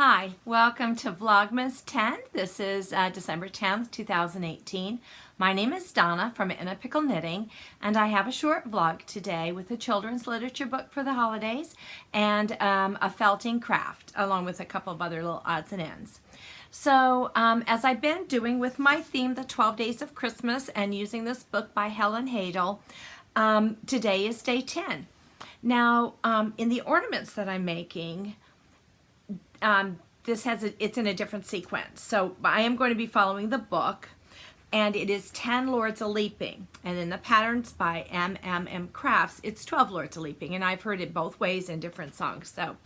Hi, welcome to Vlogmas 10. This is December 10th, 2018. My name is Donna from Pickle Knitting, and I have a short vlog today with a children's literature book for the holidays and a felting craft, along with a couple of other little odds and ends. So as I've been doing with my theme, the 12 Days of Christmas, and using this book by Helen Hadel, today is day 10. Now, in the ornaments that I'm making, it's in a different sequence. So I am going to be following the book, and it is 10 Lords a Leaping. And in the patterns by MMM Crafts, it's 12 Lords a Leaping, and I've heard it both ways in different songs. So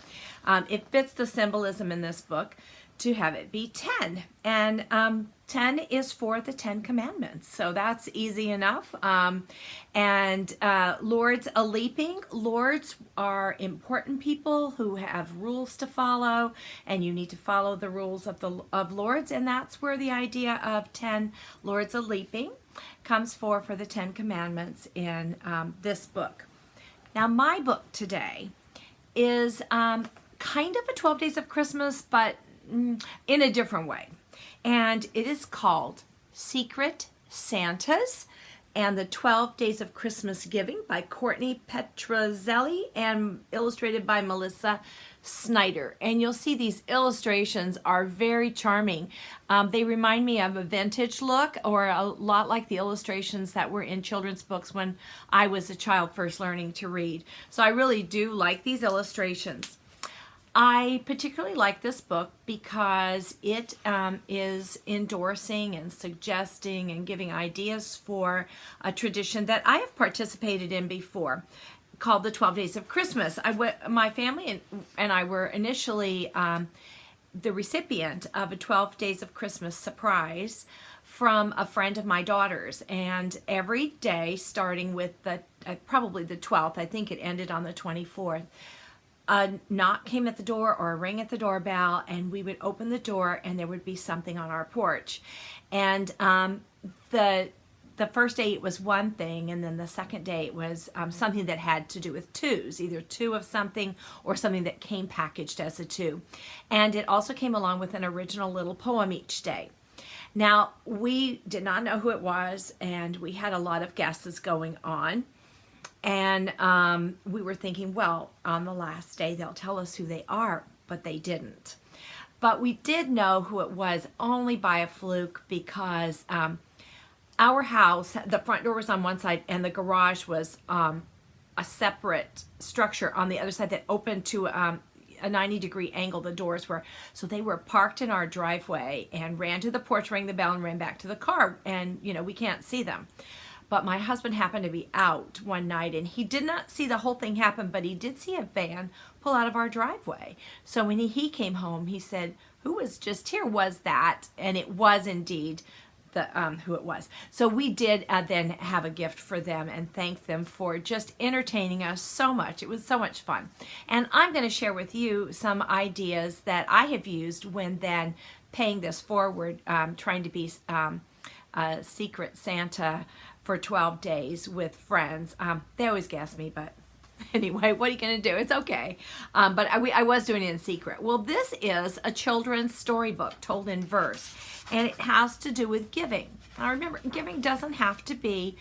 it fits the symbolism in this book to have it be 10. And 10 is for the 10 Commandments, so that's easy enough. Lords a Leaping. Lords are important people who have rules to follow, and you need to follow the rules of Lords, and that's where the idea of 10 Lords a Leaping comes for the 10 Commandments in this book. Now, my book today is kind of a 12 Days of Christmas, but in a different way. And it is called Secret Santas and the 12 Days of Christmas Giving by Courtney Petrozelli and illustrated by Melissa Snyder. And you'll see these illustrations are very charming. They remind me of a vintage look, or a lot like the illustrations that were in children's books when I was a child first learning to read. So I really do like these illustrations. I particularly like this book because it is endorsing and suggesting and giving ideas for a tradition that I have participated in before, called the 12 Days of Christmas. My family and I were initially the recipient of a 12 Days of Christmas surprise from a friend of my daughter's, and every day starting with probably the 12th, I think it ended on the 24th, a knock came at the door or a ring at the doorbell, and we would open the door and there would be something on our porch. And the first day it was one thing, and then the second day it was something that had to do with twos, either two of something or something that came packaged as a two. And it also came along with an original little poem each day. Now, we did not know who it was, and we had a lot of guesses going on. And we were thinking, well, on the last day they'll tell us who they are, but they didn't. But we did know who it was only by a fluke, because our house, the front door was on one side and the garage was a separate structure on the other side that opened to a 90-degree angle. The doors were, so they were parked in our driveway and ran to the porch, rang the bell, and ran back to the car, and we can't see them. But my husband happened to be out one night, and he did not see the whole thing happen, but he did see a van pull out of our driveway. So when he came home, he said, "Who was just here? Was that?" And it was indeed who it was. So we did then have a gift for them and thank them for just entertaining us so much. It was so much fun. And I'm going to share with you some ideas that I have used when then paying this forward, trying to be a secret Santa for 12 days with friends. They always guess me, but anyway, what are you going to do? It's okay. But I was doing it in secret. Well, this is a children's storybook told in verse, and it has to do with giving. Now, remember, giving doesn't have to be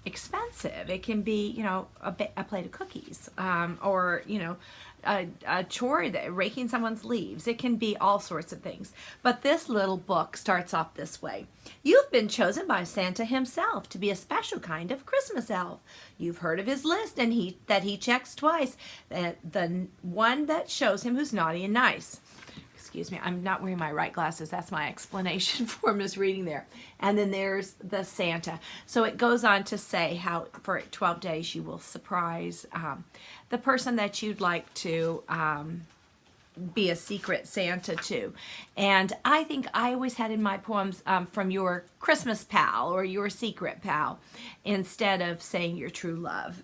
expensive. It can be, a plate of cookies, or, a chore, raking someone's leaves. It can be all sorts of things. But this little book starts off this way. You've been chosen by Santa himself to be a special kind of Christmas elf. You've heard of his list, and that he checks twice. The one that shows him who's naughty and nice. Excuse me, I'm not wearing my right glasses. That's my explanation for misreading there. And then there's the Santa. So it goes on to say how for 12 days you will surprise the person that you'd like to be a secret Santa to. And I think I always had in my poems from your Christmas pal or your secret pal instead of saying your true love.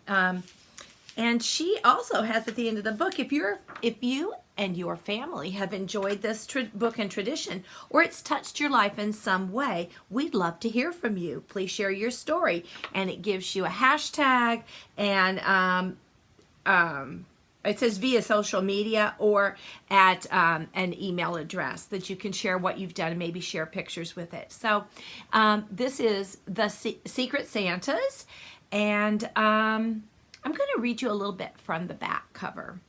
And she also has at the end of the book, if you and your family have enjoyed this book and tradition, or it's touched your life in some way, we'd love to hear from you. Please share your story. And it gives you a hashtag and it says via social media or at an email address that you can share what you've done and maybe share pictures with it. So this is the Secret Santas, and I'm going to read you a little bit from the back cover.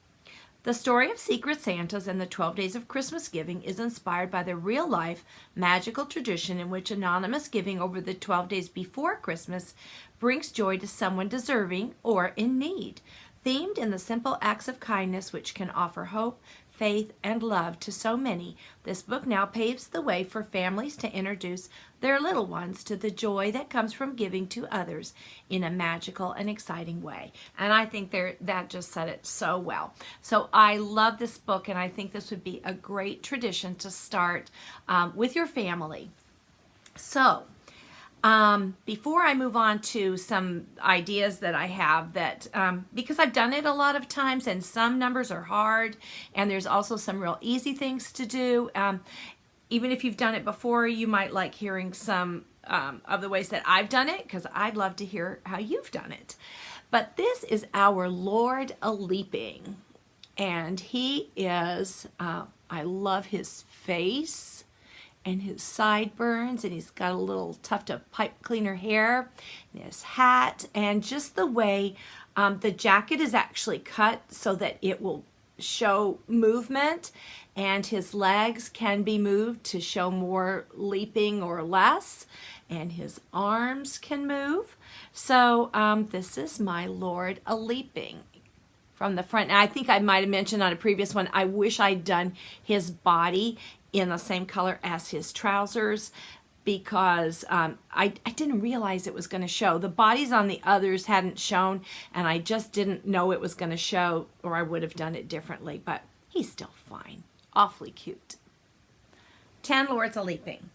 The story of Secret Santas and the 12 Days of Christmas Giving is inspired by the real-life magical tradition in which anonymous giving over the 12 days before Christmas brings joy to someone deserving or in need. Themed in the simple acts of kindness which can offer hope, faith, and love to so many, this book now paves the way for families to introduce their little ones to the joy that comes from giving to others in a magical and exciting way. And I think that just said it so well. So I love this book, and I think this would be a great tradition to start with your family. So before I move on to some ideas that I have that, because I've done it a lot of times and some numbers are hard and there's also some real easy things to do. Even if you've done it before, you might like hearing some of the ways that I've done it, because I'd love to hear how you've done it. But this is our Lord a-leaping, and he is, I love his face and his sideburns, and he's got a little tuft of pipe cleaner hair, and his hat, and just the way the jacket is actually cut so that it will show movement, and his legs can be moved to show more leaping or less, and his arms can move. So this is my Lord a-leaping from the front. And I think I might have mentioned on a previous one, I wish I'd done his body in the same color as his trousers, because I didn't realize it was going to show. The bodies on the others hadn't shown, and I just didn't know it was going to show, or I would have done it differently, but he's still fine. Awfully cute. 10 Lords a-leaping.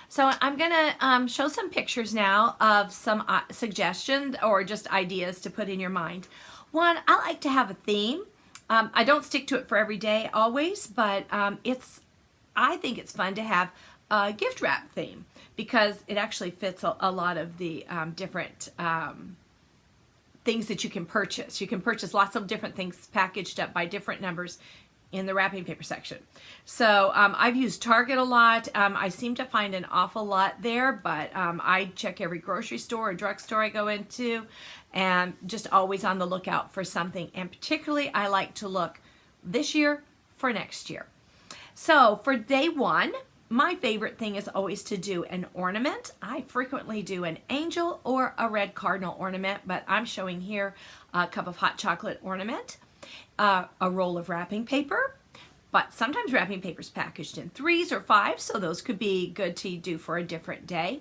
So I'm going to show some pictures now of some suggestions or just ideas to put in your mind. One, I like to have a theme. I don't stick to it for every day always, but I think it's fun to have a gift wrap theme, because it actually fits a lot of the different things that you can purchase. You can purchase lots of different things packaged up by different numbers in the wrapping paper section. So I've used Target a lot. I seem to find an awful lot there, but I check every grocery store or drugstore I go into, and just always on the lookout for something. And particularly I like to look this year for next year. So for day one, my favorite thing is always to do an ornament. I frequently do an angel or a red cardinal ornament, but I'm showing here a cup of hot chocolate ornament, a roll of wrapping paper, but sometimes wrapping paper is packaged in 3s or 5s, so those could be good to do for a different day.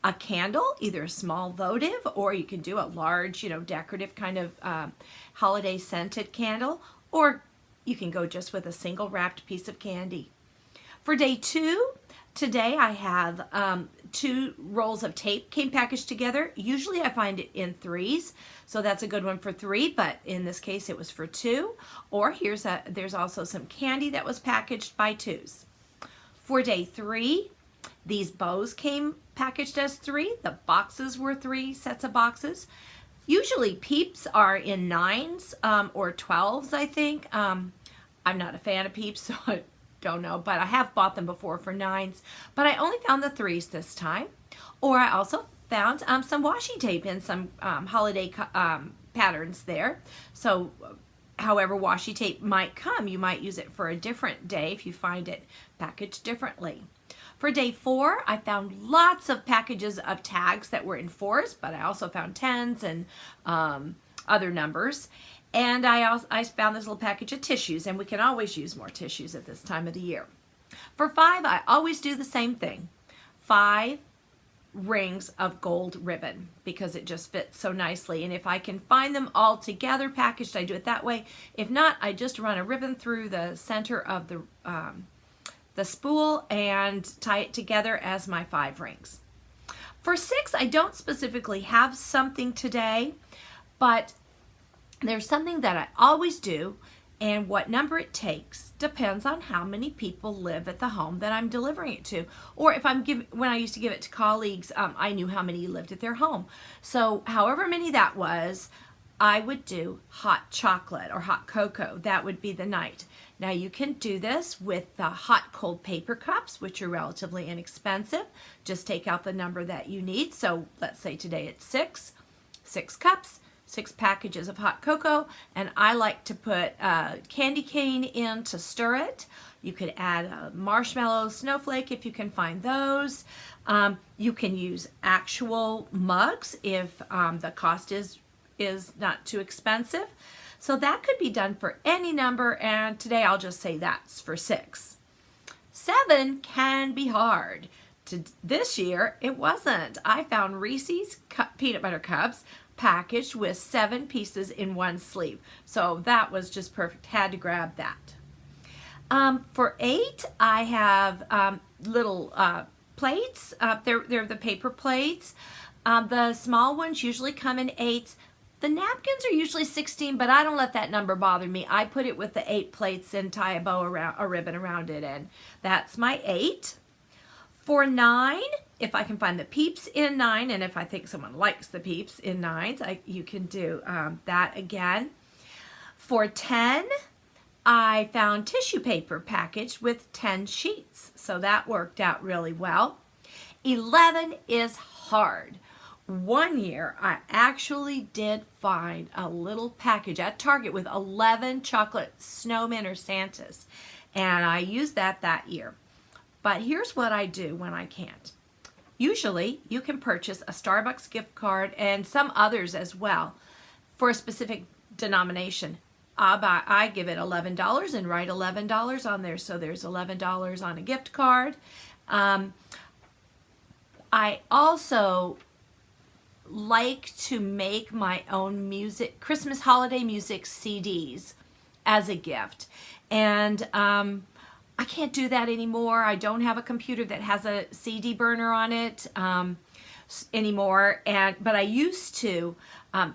A candle, either a small votive, or you can do a large, decorative kind of holiday scented candle, or you can go just with a single wrapped piece of candy. For day 2, today I have 2 rolls of tape came packaged together. Usually I find it in 3s, so that's a good one for 3, but in this case it was for 2. Or there's also some candy that was packaged by 2s. For day 3, these bows came packaged as 3. The boxes were 3 sets of boxes. Usually peeps are in 9s or 12s, I think. I'm not a fan of peeps, so I don't know, but I have bought them before for 9s, but I only found the 3s this time. Or I also found some washi tape in some holiday patterns there. So however washi tape might come, you might use it for a different day if you find it packaged differently. For day 4, I found lots of packages of tags that were in 4s, but I also found 10s and other numbers. And I found this little package of tissues, and we can always use more tissues at this time of the year. For 5, I always do the same thing. 5 rings of gold ribbon, because it just fits so nicely. And if I can find them all together packaged, I do it that way. If not, I just run a ribbon through the center of the spool and tie it together as my 5 rings. For 6, I don't specifically have something today, but there's something that I always do, and what number it takes depends on how many people live at the home that I'm delivering it to. Or if when I used to give it to colleagues, I knew how many lived at their home. So however many that was, I would do hot chocolate or hot cocoa. That would be the night. Now you can do this with the hot cold paper cups, which are relatively inexpensive. Just take out the number that you need. So let's say today it's 6 cups, 6 packages of hot cocoa, and I like to put a candy cane in to stir it. You could add a marshmallow snowflake if you can find those. You can use actual mugs if the cost is not too expensive. So that could be done for any number, and today I'll just say that's for 6. 7 can be hard. This year, it wasn't. I found Reese's peanut butter cups packaged with 7 pieces in one sleeve. So that was just perfect. Had to grab that. For 8, I have little plates. They're the paper plates. The small ones usually come in 8s. The napkins are usually 16, but I don't let that number bother me. I put it with the 8 plates and tie a bow around, a ribbon around it, and that's my 8. For 9, if I can find the peeps in 9, and if I think someone likes the peeps in 9s, you can do that again. For 10, I found tissue paper packaged with 10 sheets, so that worked out really well. 11 is hard. One year, I actually did find a little package at Target with 11 chocolate snowmen or Santas, and I used that year. But here's what I do when I can't. Usually, you can purchase a Starbucks gift card and some others as well for a specific denomination. I give it $11 and write $11 on there, so there's $11 on a gift card. I also like to make my own Christmas holiday music CDs as a gift, and I can't do that anymore. I don't have a computer that has a CD burner on it anymore, but I used to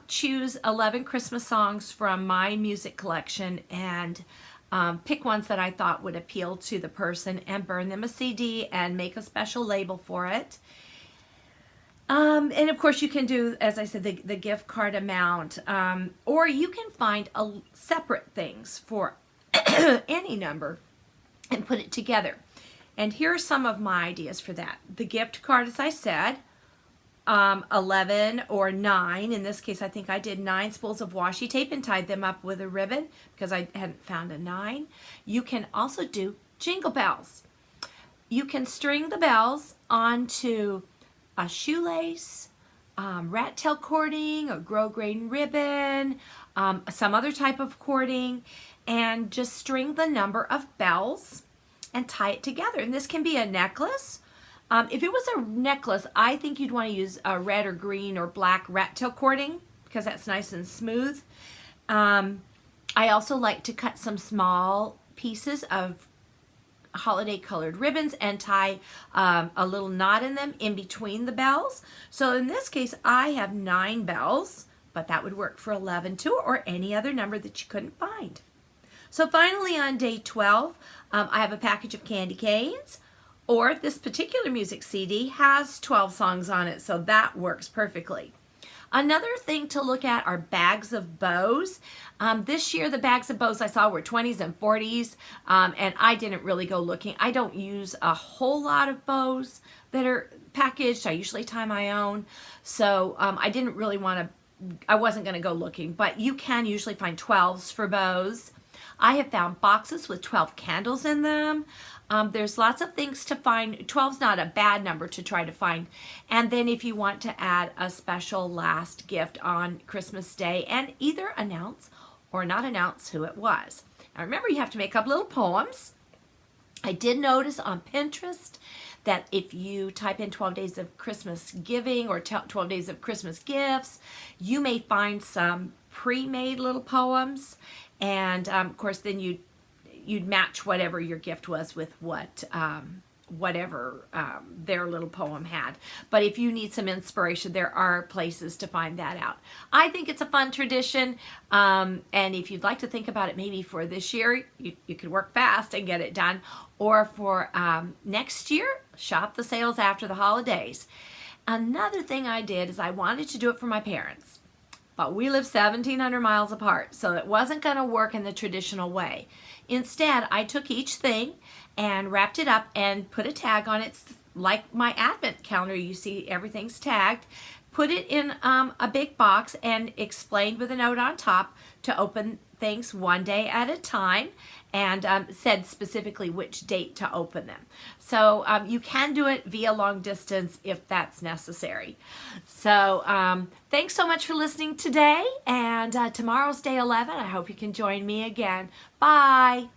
choose 11 Christmas songs from my music collection and pick ones that I thought would appeal to the person and burn them a CD and make a special label for it. And of course you can do, as I said, the gift card amount, or you can find separate things for any number and put it together. And here are some of my ideas for that. The gift card, as I said, 11 or 9. In this case, I think I did 9 spools of washi tape and tied them up with a ribbon because I hadn't found a 9. You can also do jingle bells. You can string the bells onto a shoelace, rat tail cording, or grosgrain ribbon, some other type of cording, and just string the number of bells and tie it together. And this can be a necklace. If it was a necklace, I think you'd want to use a red or green or black rat tail cording because that's nice and smooth. I also like to cut some small pieces of holiday colored ribbons and tie a little knot in them in between the bells. So in this case, I have 9 bells, but that would work for 11 too, or any other number that you couldn't find. So finally on day 12, I have a package of candy canes, or this particular music CD has 12 songs on it, so that works perfectly. Another thing to look at are bags of bows. This year the bags of bows I saw were 20s and 40s, and I didn't really go looking. I don't use a whole lot of bows that are packaged. I usually tie my own, so I didn't really want to, I wasn't going to go looking, but you can usually find 12s for bows. I have found boxes with 12 candles in them. There's lots of things to find. 12's not a bad number to try to find. And then if you want to add a special last gift on Christmas Day and either announce or not announce who it was. Now remember, you have to make up little poems. I did notice on Pinterest that if you type in 12 days of Christmas giving or 12 days of Christmas gifts, you may find some pre-made little poems. And of course, then you'd match whatever your gift was with whatever their little poem had. But if you need some inspiration, there are places to find that out. I think it's a fun tradition, and if you'd like to think about it maybe for this year, you could work fast and get it done, or for next year, shop the sales after the holidays. Another thing I did is I wanted to do it for my parents, but we live 1,700 miles apart, so it wasn't going to work in the traditional way. Instead, I took each thing and wrapped it up and put a tag on it. It's like my advent calendar. You see everything's tagged. Put it in a big box and explained with a note on top to open things one day at a time, and said specifically which date to open them. So you can do it via long distance if that's necessary. So thanks so much for listening today, and tomorrow's day 11. I hope you can join me again. Bye.